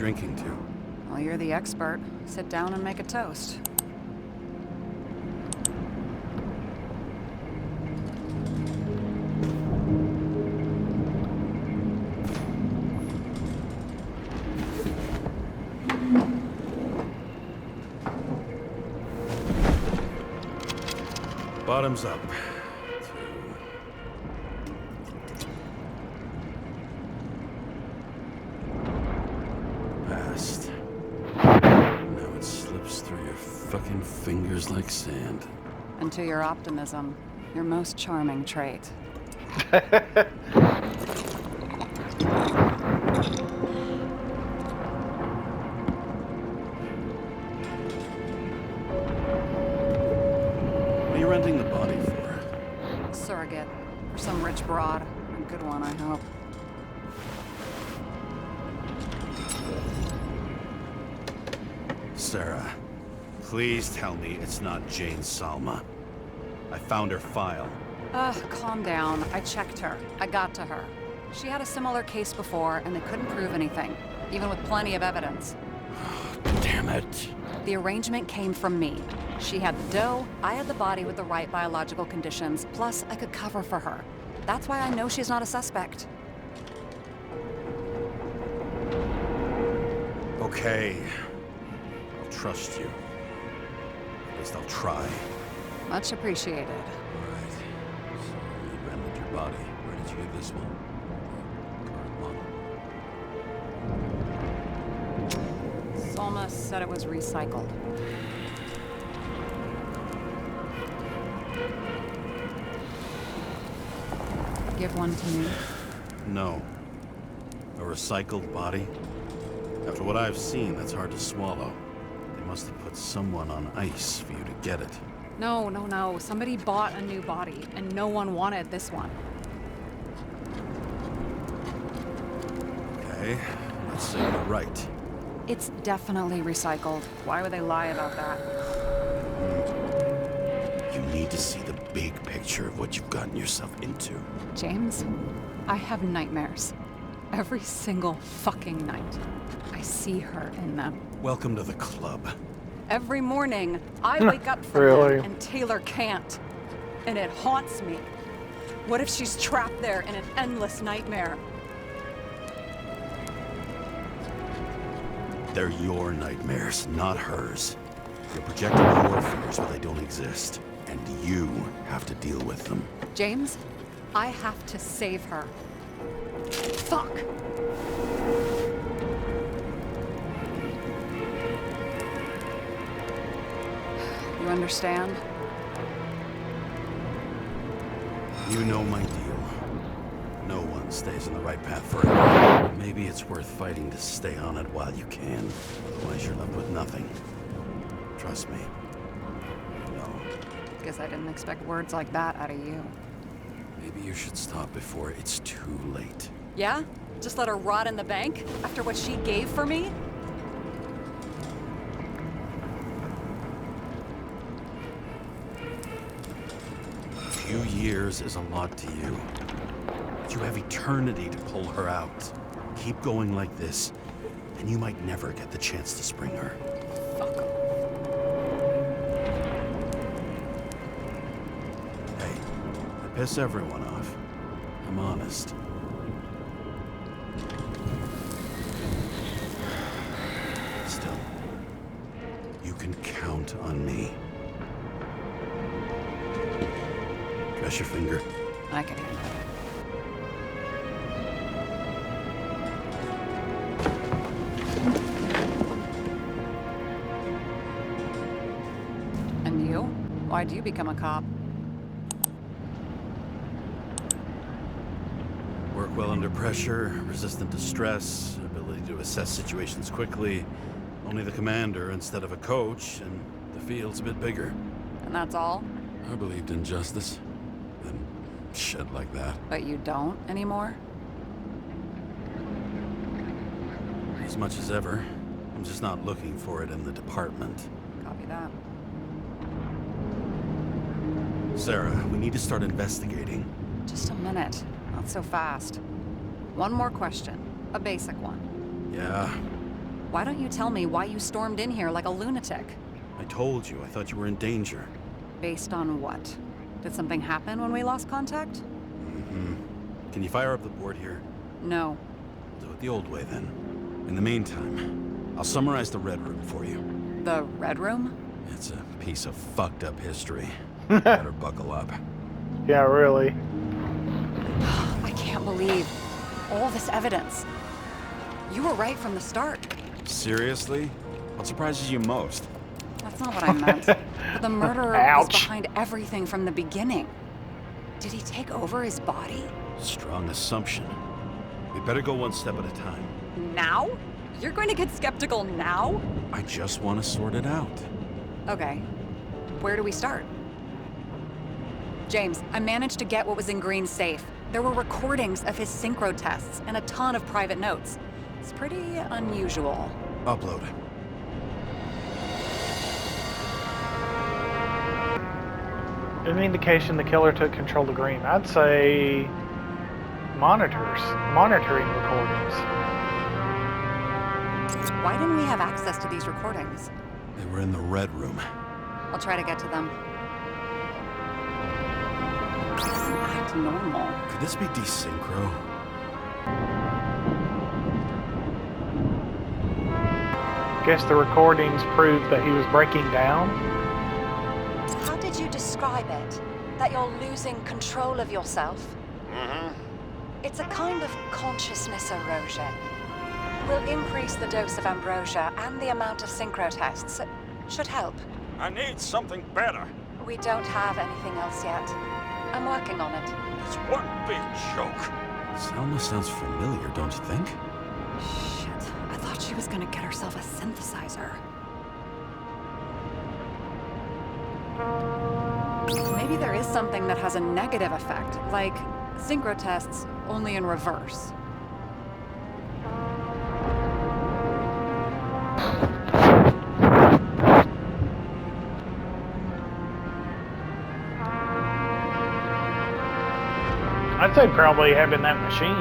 drinking to? Well, you're the expert. Sit down and make a toast. Bottoms up. Past. Now it slips through your fucking fingers like sand. And to your optimism, your most charming trait. What are you renting the body for? Surrogate. For some rich broad. A good one, I hope. Sarah, please tell me it's not Jane Salma. I found her file. Calm down. I checked her. I got to her. She had a similar case before, and they couldn't prove anything, even with plenty of evidence. Damn it. The arrangement came from me. She had the dough, I had the body with the right biological conditions, plus I could cover for her. That's why I know she's not a suspect. Okay. I'll trust you. At least I'll try. Much appreciated. Alright. So you rented your body. Where did you get this one? Current model. Salma said it was recycled. Give one to me. No. A recycled body? After what I've seen, that's hard to swallow. They must have put someone on ice for you to get it. No. Somebody bought a new body, and no one wanted this one. Okay, let's say you're right. It's definitely recycled. Why would they lie about that? You need to see the big picture of what you've gotten yourself into. James, I have nightmares. Every single fucking night. I see her in them. Welcome to the club. Every morning, I wake up from Really? them and Taylor can't. And it haunts me. What if she's trapped there in an endless nightmare? They're your nightmares, not hers. You're projecting your fears, but they don't exist. And you have to deal with them. James, I have to save her. Fuck! You understand? You know my deal. No one stays on the right path forever. Maybe it's worth fighting to stay on it while you can. Otherwise, you're left with nothing. Trust me. No. Guess I didn't expect words like that out of you. Maybe you should stop before it's too late. Yeah? Just let her rot in the bank? After what she gave for me? A few years is a lot to you. But you have eternity to pull her out. Keep going like this, and you might never get the chance to spring her. Fuck. Hey, I piss everyone off. I'm honest. Still, you can count on me. Press your finger. I can handle it. And you? Why'd you become a cop? Work well under pressure, resistant to stress, ability to assess situations quickly. Only the commander instead of a coach, and the field's a bit bigger. And that's all? I believed in justice. Then shit like that. But you don't anymore? As much as ever. I'm just not looking for it in the department. Copy that. Sarah, we need to start investigating. Just a minute. Not so fast. One more question. A basic one. Yeah? Why don't you tell me why you stormed in here like a lunatic? I told you, I thought you were in danger. Based on what? Did something happen when we lost contact? Mm-hmm. Can you fire up the board here? No. Do it the old way, then. In the meantime, I'll summarize the Red Room for you. The Red Room? It's a piece of fucked up history. Better buckle up. Yeah, really. I can't believe all this evidence. You were right from the start. Seriously? What surprises you most? That's not what I meant. But the murderer was Ouch. behind everything from the beginning. Did he take over his body? Strong assumption. We better go one step at a time. Now? You're going to get skeptical now? I just want to sort it out. Okay. Where do we start? James, I managed to get what was in Green's safe. There were recordings of his synchro tests and a ton of private notes. It's pretty unusual. Upload. An indication the killer took control of Green. I'd say monitoring recordings. Why didn't we have access to these recordings? They were in the Red Room. I'll try to get to them. It doesn't act normal. Could this be desynchro? Guess the recordings proved that he was breaking down. How did you describe it? That you're losing control of yourself? Mm-hmm. It's a kind of consciousness erosion. We'll increase the dose of ambrosia and the amount of synchro tests. It should help. I need something better. We don't have anything else yet. I'm working on it. It's one big joke. Selma sounds familiar, don't you think? Shit, I thought she was gonna get herself a synthesizer. Maybe there is something that has a negative effect, like synchro tests, only in reverse. I'd say probably having that machine.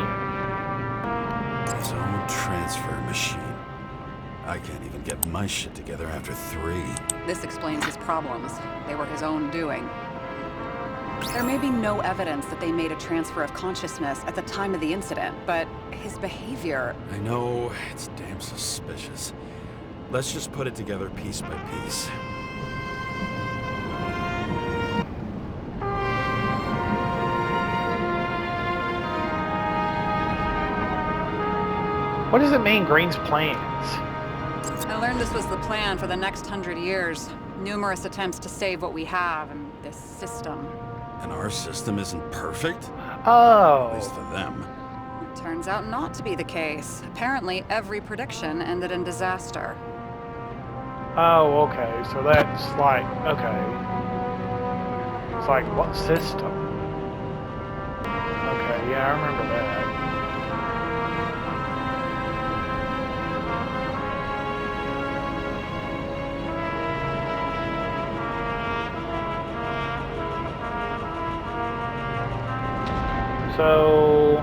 His own transfer machine. I can't even get my shit together after 3. This explains his problems. They were his own doing. There may be no evidence that they made a transfer of consciousness at the time of the incident, but his behavior... I know, it's damn suspicious. Let's just put it together piece by piece. What does it mean, Green's plans? I learned this was the plan for the next 100 years. Numerous attempts to save what we have in this system. And our system isn't perfect? Oh. At least for them. It turns out not to be the case. Apparently, every prediction ended in disaster. Oh, okay. So that's like, okay. It's like, what system? Okay, yeah, I remember that. So...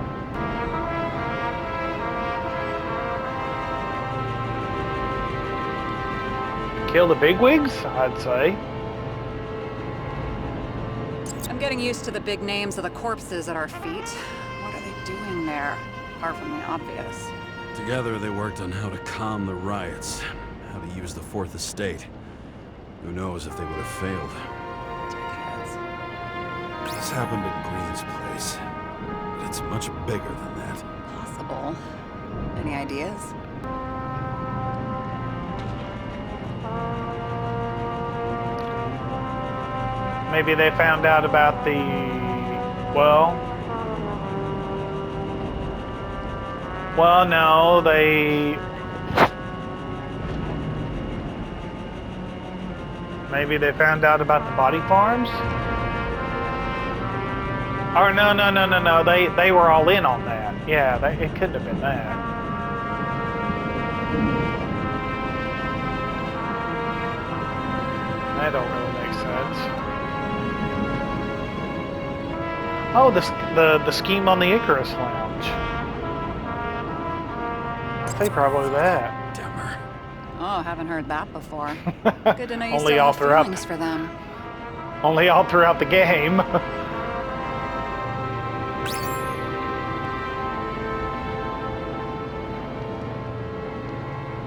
kill the bigwigs, I'd say. I'm getting used to the big names of the corpses at our feet. What are they doing there? Apart from the obvious. Together they worked on how to calm the riots, how to use the Fourth Estate. Who knows if they would have failed. Dickheads. This happened at Green's place, but it's much bigger than that. Possible. Any ideas? Maybe they found out about the... well... well, no, they... maybe they found out about the body farms? Or no, they were all in on that. Yeah, it couldn't have been that. That don't really make sense. Oh, the scheme on the Icarus Lounge. I'd say probably that. dimmer. Oh, haven't heard that before. Good to know you Only still all have throughout feelings for them. Only all throughout the game.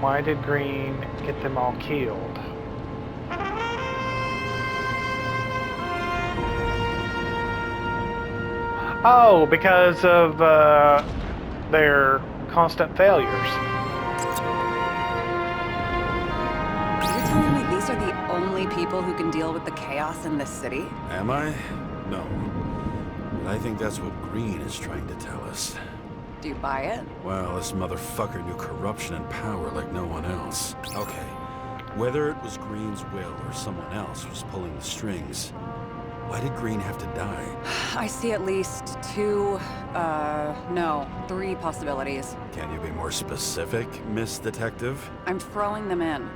Why did Green get them all killed? Oh, because of their constant failures. You're telling me these are the only people who can deal with the chaos in this city? Am I? No. But I think that's what Green is trying to tell us. Do you buy it? Well, this motherfucker knew corruption and power like no one else. Okay, whether it was Green's will or someone else was pulling the strings, why did Green have to die? I see at least three possibilities. Can you be more specific, Miss Detective? I'm throwing them in.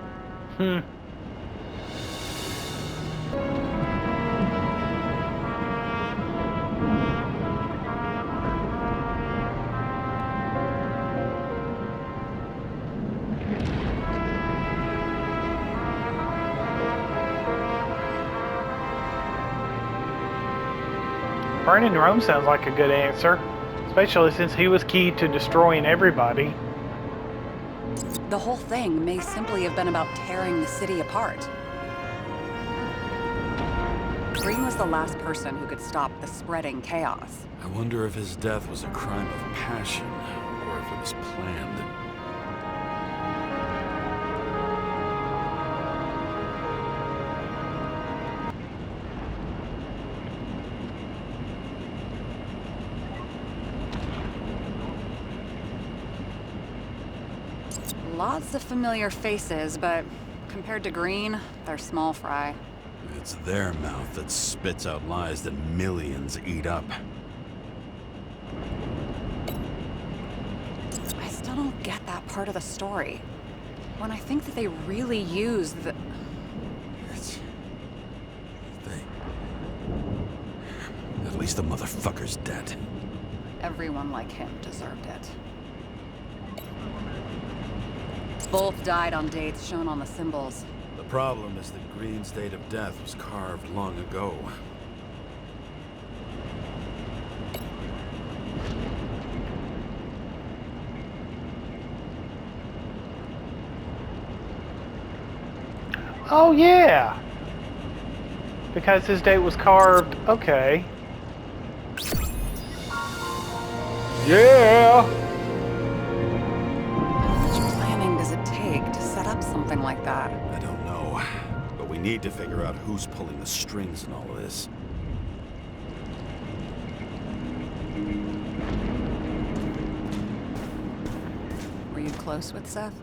Burning Rome sounds like a good answer, especially since he was key to destroying everybody. The whole thing may simply have been about tearing the city apart. Green was the last person who could stop the spreading chaos. I wonder if his death was a crime of passion, or if it was planned. Lots of familiar faces, but compared to Green, they're small fry. It's their mouth that spits out lies that millions eat up. I still don't get that part of the story. When I think that they really used the... At least the motherfucker's dead. Everyone like him deserved it. Both died on dates shown on the symbols. The problem is that Green's date of death was carved long ago. Oh yeah! Because his date was carved. Okay. Yeah! How much planning does it take to set up something like that? I don't know, but we need to figure out who's pulling the strings in all of this. Were you close with Seth?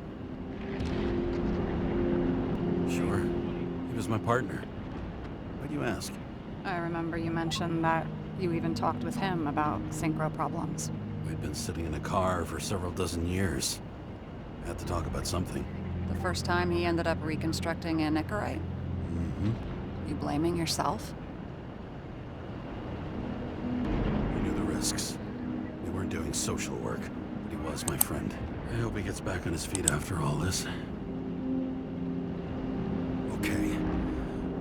Sure. He was my partner. Why do you ask? I remember you mentioned that you even talked with him about synchro problems. We'd been sitting in a car for several dozen years. Had to talk about something. The first time he ended up reconstructing a Nicorite? Mm-hmm. You blaming yourself? We knew the risks. We weren't doing social work, but he was my friend. I hope he gets back on his feet after all this. Okay,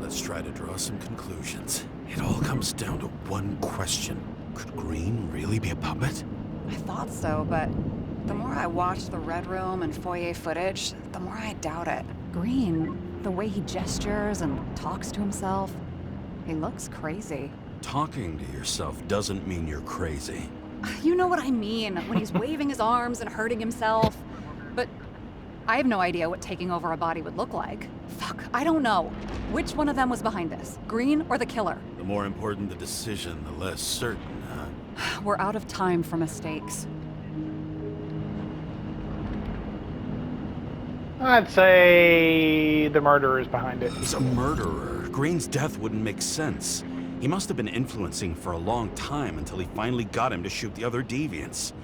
let's try to draw some conclusions. It all comes down to one question. Could Green really be a puppet? I thought so, but the more I watch the Red Room and foyer footage, the more I doubt it. Green, the way he gestures and talks to himself, he looks crazy. Talking to yourself doesn't mean you're crazy. You know what I mean, when he's waving his arms and hurting himself. But I have no idea what taking over a body would look like. Fuck, I don't know. Which one of them was behind this? Green or the killer? The more important the decision, the less certain, huh? We're out of time for mistakes. I'd say the murderer is behind it. He's a murderer. Green's death wouldn't make sense. He must have been influencing for a long time until he finally got him to shoot the other deviants.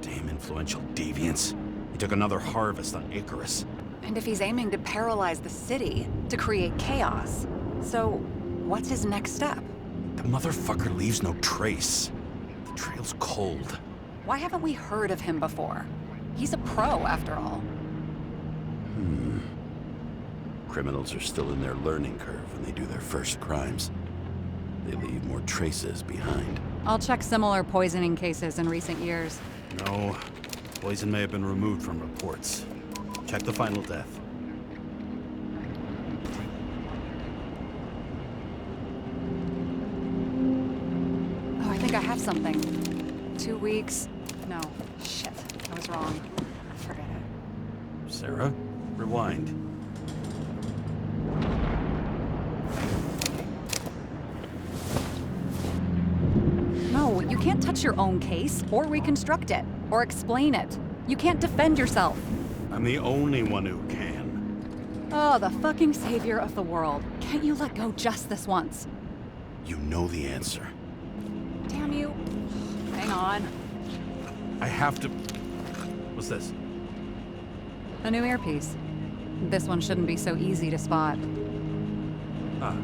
Damn influential deviants. He took another harvest on Icarus. And if he's aiming to paralyze the city, to create chaos, so what's his next step? The motherfucker leaves no trace. The trail's cold. Why haven't we heard of him before? He's a pro, after all. criminals are still in their learning curve when they do their first crimes. They leave more traces behind. I'll check similar poisoning cases in recent years. No, poison may have been removed from reports. Check the final death. Oh, I think I have something. 2 weeks. No, shit. I was wrong. Forget it. Sarah, rewind. No, you can't touch your own case, or reconstruct it, or explain it. You can't defend yourself. I'm the only one who can. Oh, the fucking savior of the world. Can't you let go just this once? You know the answer. Damn you. Hang on. I have to... What's this? A new earpiece. This one shouldn't be so easy to spot. Ah,